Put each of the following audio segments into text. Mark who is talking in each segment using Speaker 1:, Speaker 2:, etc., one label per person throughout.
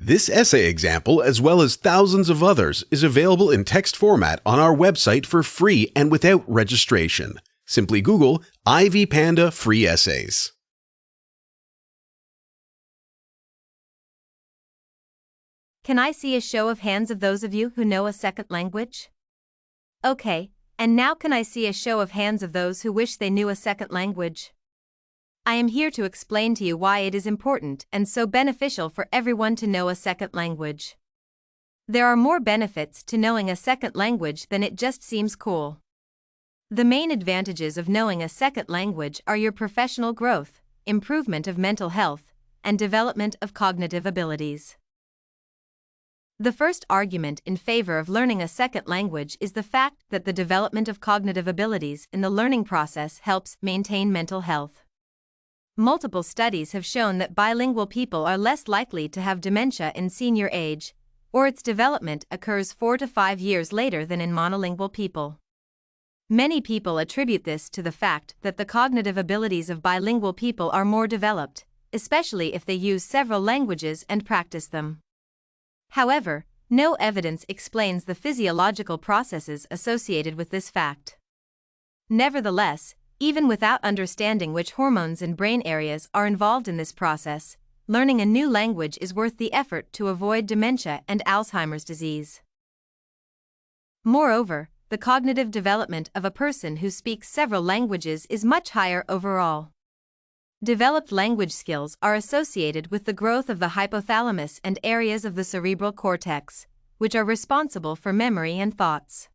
Speaker 1: This essay example, as well as thousands of others, is available in text format on our website for free and without registration. Simply Google Ivy Panda Free Essays.
Speaker 2: Can I see a show of hands of those of you who know a second language? Okay, and now can I see a show of hands of those who wish they knew a second language? I am here to explain to you why it is important and so beneficial for everyone to know a second language. There are more benefits to knowing a second language than it just seems cool. The main advantages of knowing a second language are your professional growth, improvement of mental health, and development of cognitive abilities. The first argument in favor of learning a second language is the fact that the development of cognitive abilities in the learning process helps maintain mental health. Multiple studies have shown that bilingual people are less likely to have dementia in senior age, or its development occurs 4 to 5 years later than in monolingual people. Many people attribute this to the fact that the cognitive abilities of bilingual people are more developed, especially if they use several languages and practice them. However, no evidence explains the physiological processes associated with this fact. Nevertheless, even without understanding which hormones and brain areas are involved in this process, learning a new language is worth the effort to avoid dementia and Alzheimer's disease. Moreover, the cognitive development of a person who speaks several languages is much higher overall. Developed language skills are associated with the growth of the hypothalamus and areas of the cerebral cortex, which are responsible for memory and thoughts.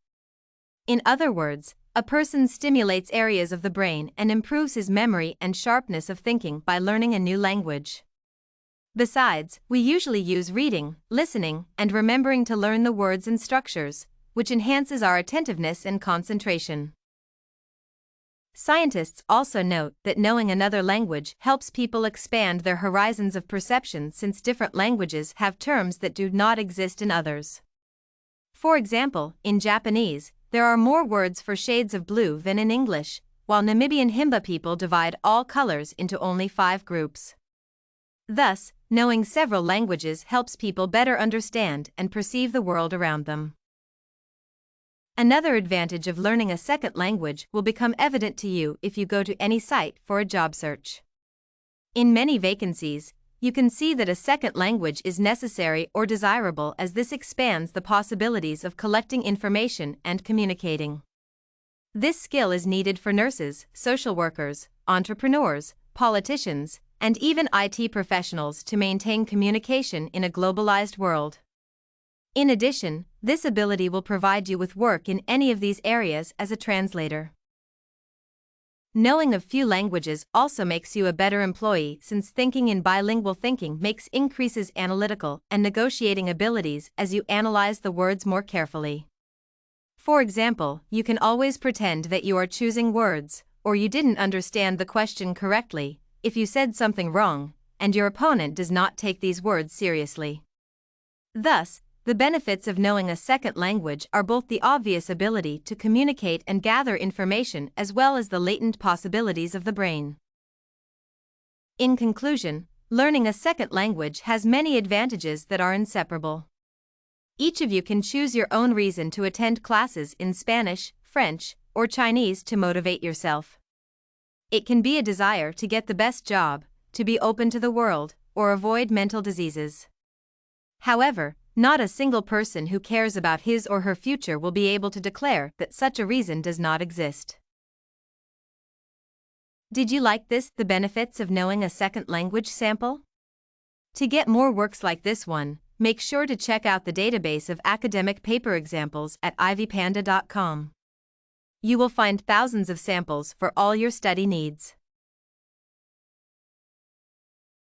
Speaker 2: In other words, a person stimulates areas of the brain and improves his memory and sharpness of thinking by learning a new language. Besides, we usually use reading, listening, and remembering to learn the words and structures, which enhances our attentiveness and concentration. Scientists also note that knowing another language helps people expand their horizons of perception since different languages have terms that do not exist in others. For example, in Japanese, there are more words for shades of blue than in English, while Namibian Himba people divide all colors into only 5 groups. Thus, knowing several languages helps people better understand and perceive the world around them. Another advantage of learning a second language will become evident to you if you go to any site for a job search. In many vacancies, you can see that a second language is necessary or desirable, as this expands the possibilities of collecting information and communicating. This skill is needed for nurses, social workers, entrepreneurs, politicians, and even IT professionals to maintain communication in a globalized world. In addition, this ability will provide you with work in any of these areas as a translator. Knowing a few languages also makes you a better employee, since thinking in bilingual thinking increases analytical and negotiating abilities as you analyze the words more carefully. For example, you can always pretend that you are choosing words, or you didn't understand the question correctly, if you said something wrong, and your opponent does not take these words seriously. Thus, the benefits of knowing a second language are both the obvious ability to communicate and gather information as well as the latent possibilities of the brain. In conclusion, learning a second language has many advantages that are inseparable. Each of you can choose your own reason to attend classes in Spanish, French, or Chinese to motivate yourself. It can be a desire to get the best job, to be open to the world, or avoid mental diseases. However, not a single person who cares about his or her future will be able to declare that such a reason does not exist. Did you like this, the benefits of knowing a second language sample? To get more works like this one, make sure to check out the database of academic paper examples at ivypanda.com. You will find thousands of samples for all your study needs.